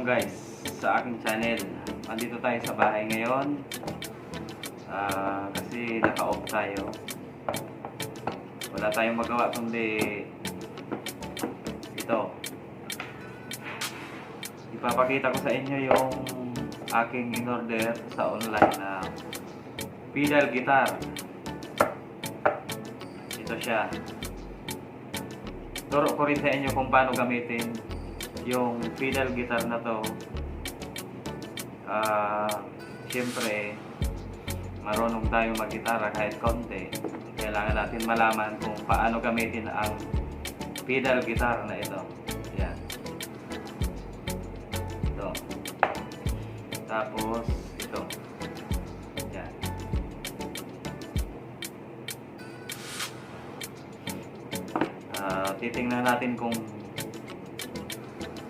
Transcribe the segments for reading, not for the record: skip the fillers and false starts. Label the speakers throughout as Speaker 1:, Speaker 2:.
Speaker 1: Welcome guys sa aking channel. Andito tayo sa bahay ngayon kasi naka-off tayo. Wala tayong magawa kundi ito. Ipapakita ko sa inyo yung aking in-order sa online na pedal guitar. Ito siya. Turo ko rin sa inyo kung paano gamitin yung pedal guitar na to. Siyempre marunong tayo mag-gitara kahit konti. Kailangan natin malaman kung paano gamitin ang pedal guitar na ito. Yan. Ito. Tapos ito. Yan. Titingnan natin kung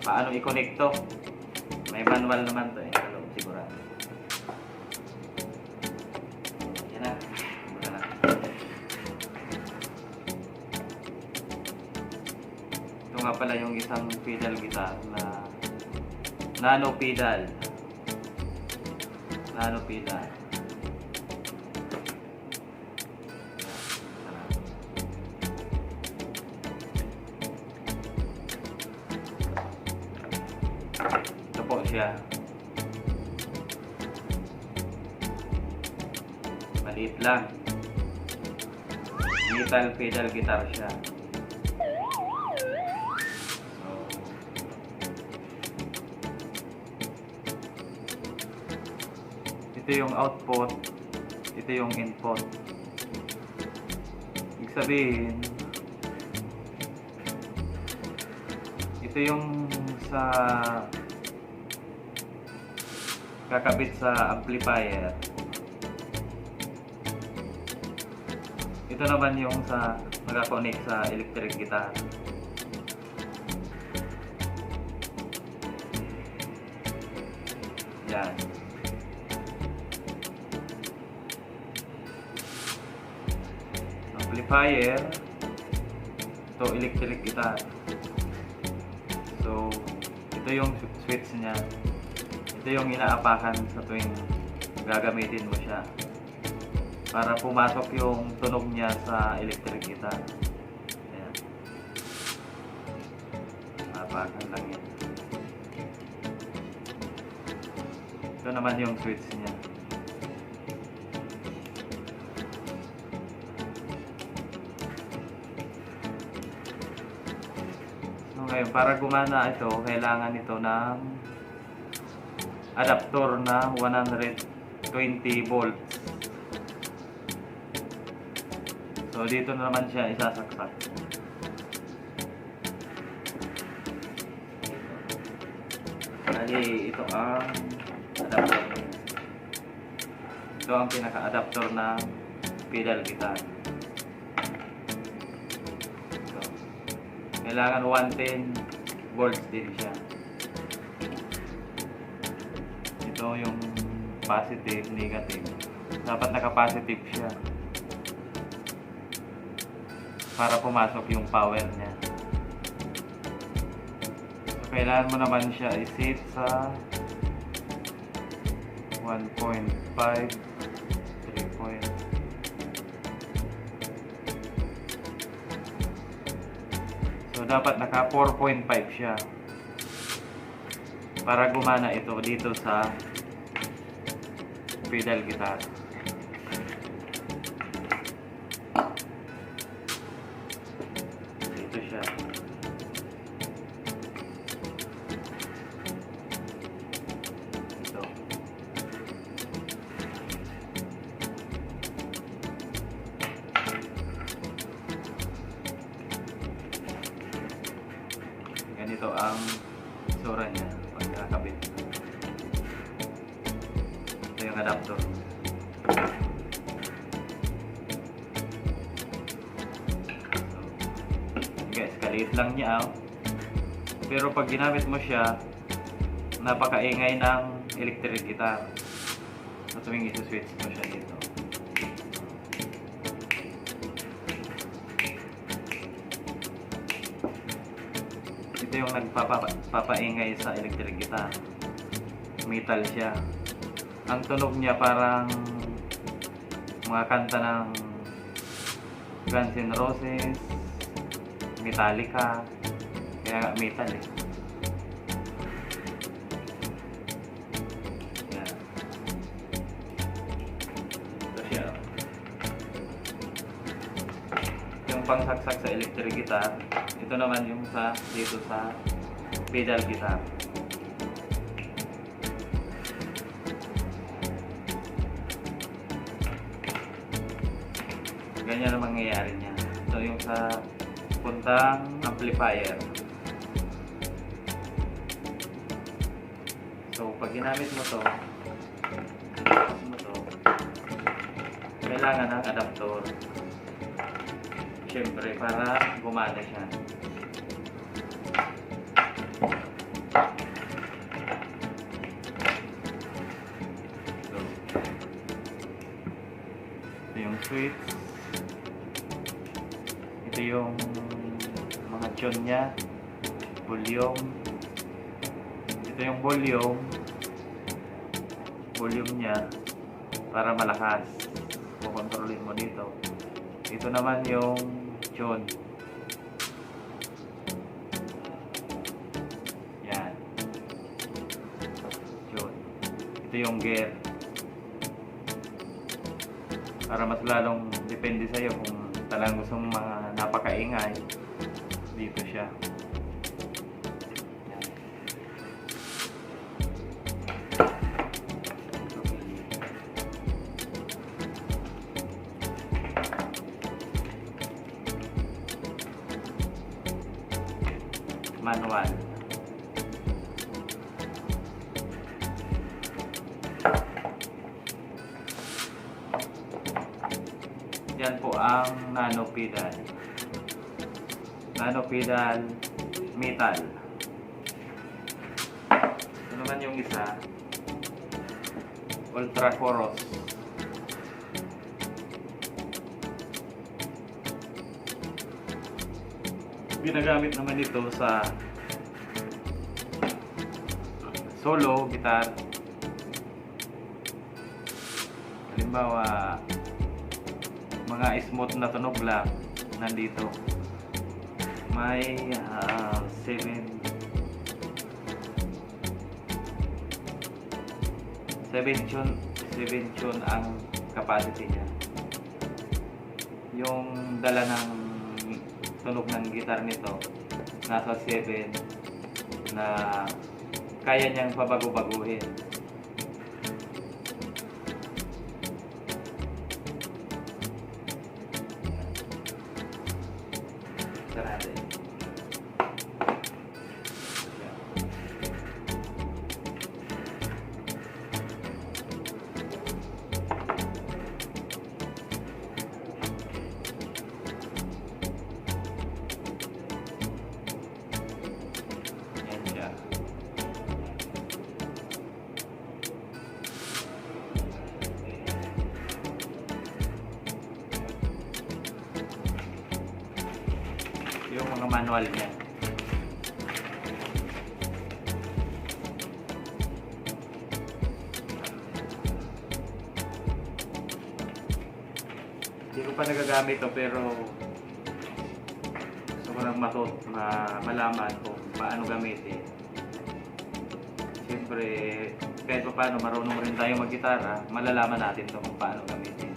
Speaker 1: paano i-connect to. May manual naman to sa loob sigurado. Yan na. Ito nga pala yung isang pedal guitar na nano pedal. Nano pedal. Ito po siya. Maliit lang. Metal pedal guitar siya. Ito yung output. Ito yung input. Ibig sabihin, ito yung sa kakabit sa amplifier. Ito naman yung sa naka-connect sa electric guitar. Yan. Amplifier to electric guitar. So ito yung switch niya. Ito yung inaapakan sa tuwing gagamitin mo siya para pumasok yung tunog niya sa electric guitar. Ayan. Inaapakan lang yan. Ito naman yung switch niya. So ngayon, para gumana ito, kailangan ito ng adapter na 120 volts. So dito na naman siya isasaksak. Bali ito ang adapter. Ito ang pinaka-adapter ng pedal guitar. So, kailangan 110 volts din siya. Ito yung positive, negative. Dapat naka-positive siya para pumasok yung power niya. So, kailangan mo naman siya i-set sa 1.5, 3 point. So dapat naka 4.5 siya para gumana ito dito sa pedal guitar. Dito siya. Ito. Ganito ang itsura niya pag nakakabit. Ito yung adapter. So, guys, kaliit lang niya. Pero pag ginamit mo siya, napakaingay ng electric guitar. So tuwing isi-switch mo siya dito. Ito yung nagpapaingay sa electric guitar. Metal siya. Ang tunog niya parang mga kanta ng Guns N' Roses, Metallica, kaya nga metal eh. Yan. Ito siya. Yung pangsaksak sa electric guitar, ito naman yung dito sa pedal guitar. Ganyan ang mangyayari niya. Ito yung sa puntang amplifier. So, pag ginamit mo to, kailangan ng adapter. Siyempre, para gumana siya. So, ito yung switch. Ito yung mga tune niya, volume. Ito yung volume niya para malakas. Kukontrolin mo dito. Ito naman yung tune. Yan. Tune. Ito yung gear. Para mas lalong depende sa'yo kung talagang gusto mong mga napakaingay, dito siya. Manual. Yan po ang nano pedal. Nano pedal metal. Ito naman yung isa, ultra chorus. Ginagamit naman ito sa solo guitar. Halimbawa, mga smooth na tunog lang nandito. May 7 tune ang capacity niya. Yung dala ng tunog ng gitar nito nasa 7 na kaya niyang pabago-baguhin. Sarado. Yan siya. Yung mga manual niya. Hindi ko pa nagagamit to, pero gusto ko lang malaman kung paano gamitin. Siyempre, kahit pa paano marunong rin tayo mag-gitara, malalaman natin to kung paano gamitin.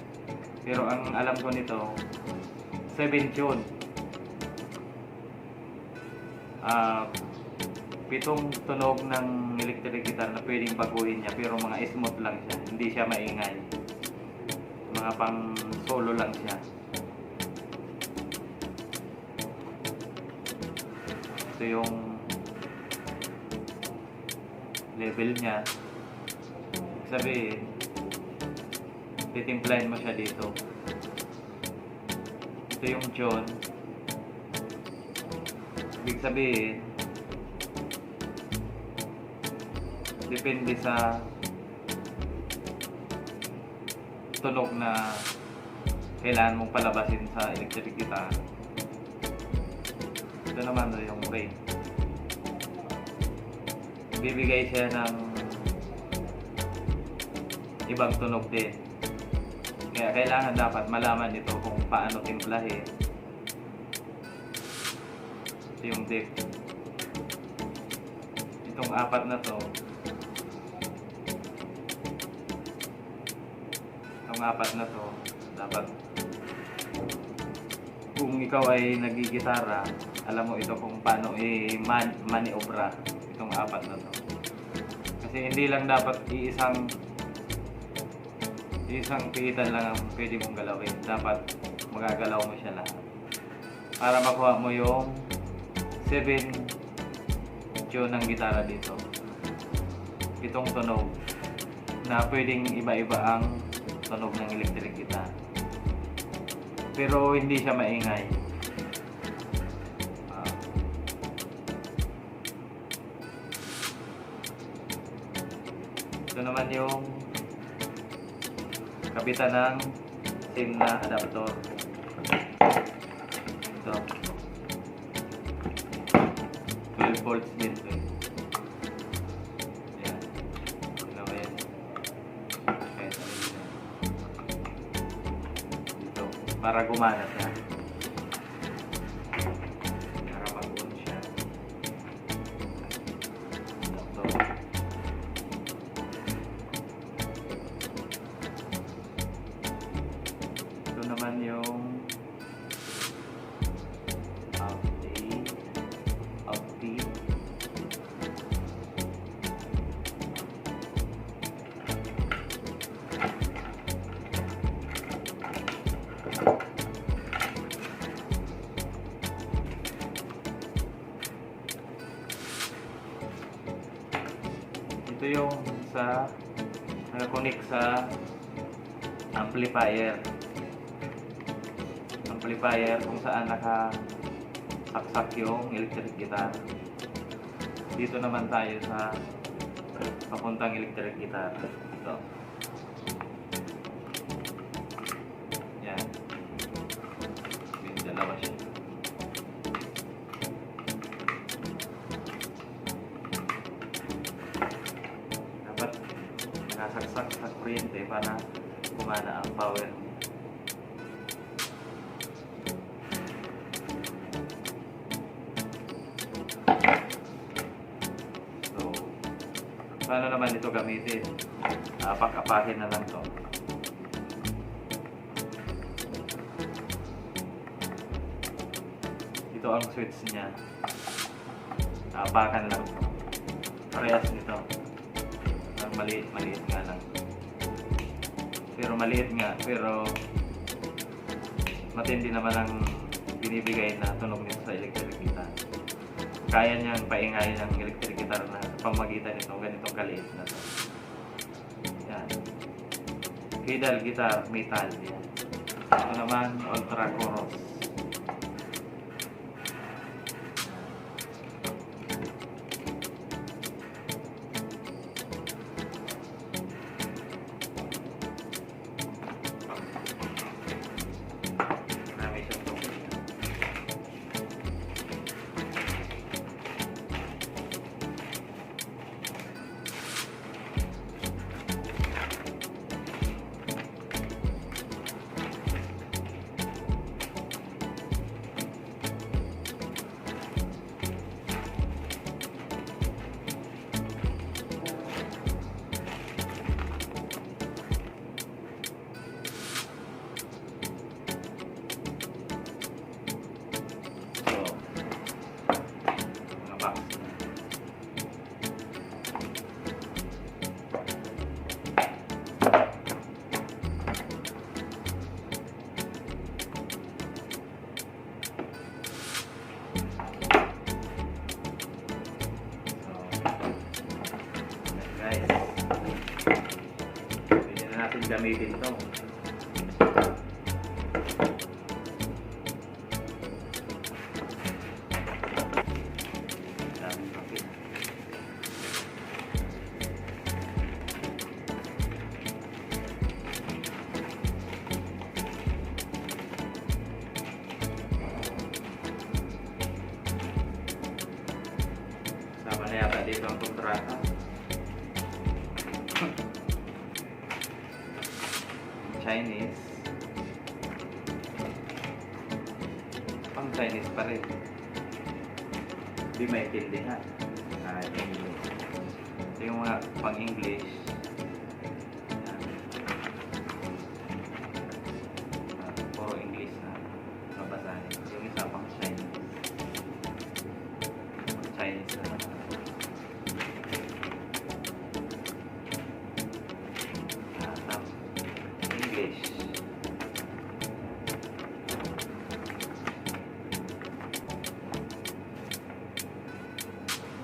Speaker 1: Pero ang alam ko nito, 7 tune. 7 tunog ng electric guitar na pwedeng baguhin niya, pero mga smooth lang siya, hindi siya maingay, mga pang solo lang siya. Ito yung level niya. Ibig sabihin, titimplahin mo siya dito. Ito yung tune. Ibig sabihin, depende sa tunog na kailangan mong palabasin sa electric guitar. Ito naman yung rate. bibigay siya ng ibang tunog din. Kaya kailangan dapat malaman ito kung paano timplahin yung dip. Itong apat na to, dapat kung ikaw ay nagigitara, alam mo ito kung paano maniobra itong apat na to. Kasi hindi lang dapat iisang pihitan lang ang pwede mong galawin. Dapat magagalaw mo siya lahat para makuha mo yung 7 tune ng gitara dito. Itong tunog na pwedeng iba-iba ang tunog ng electric guitar, pero hindi siya maingay. Ito naman yung kabitan ng SIM na adapter. Ito 12 volts din ito. Yan. Ito ba yan? Dito. Para gumana siya. Para mag-on siya. Ito. Ito naman yung outbeat. Ito yung sa nakakonek sa amplifier kung saan nakasaksak yung electric guitar. Dito naman tayo sa papuntang electric guitar. Ito. Yan. Yung dalawa siya. Dapat nakasaksak sa kuryente para gumana ang power. Paano naman ito gamitin? Apak-apakin na lang to. Ito ang switch niya. Apakan lang to. Parehas nito. Ang maliit nga lang. Pero matindi naman ang binibigay na tunog nito sa electric guitar. Kaya niyang paingayin ng electric guitar na pamagitan nito ganitong kaliit na to. Yan. Pedal guitar metal. Yan. Ito naman ultra chorus. Marami siyang tunog. Natin gamitin ito. Sama na yata dito ang kontrata. Chinese. Pang Chinese pa rin. Hindi maintindihan. English. Ito yung mga pang English. Puro English na mabasahin. Yung isa pang Chinese. Chinese na tapos English.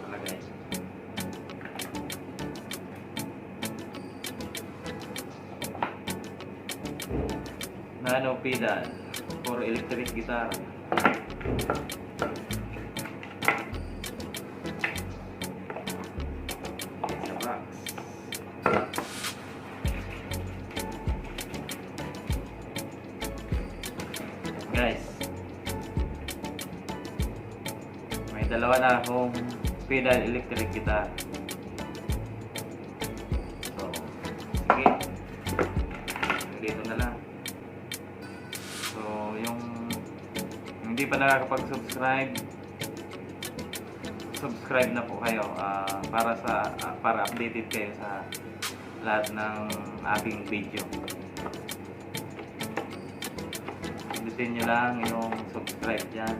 Speaker 1: Talagay. Nano pedal for electric guitar. Sa box. Guys, may dalawa na akong pedal electric guitar. So, sige. Dito na lang. So, yung hindi pa nakakapag-subscribe, subscribe na po kayo para updated kayo sa lahat ng aking video. Pindutin nyo lang yung subscribe dyan.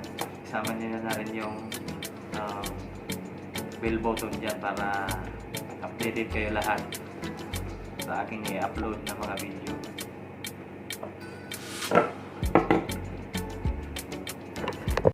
Speaker 1: Isama nyo na rin yung bell button dyan para updated kayo lahat sa aking i-upload na mga video.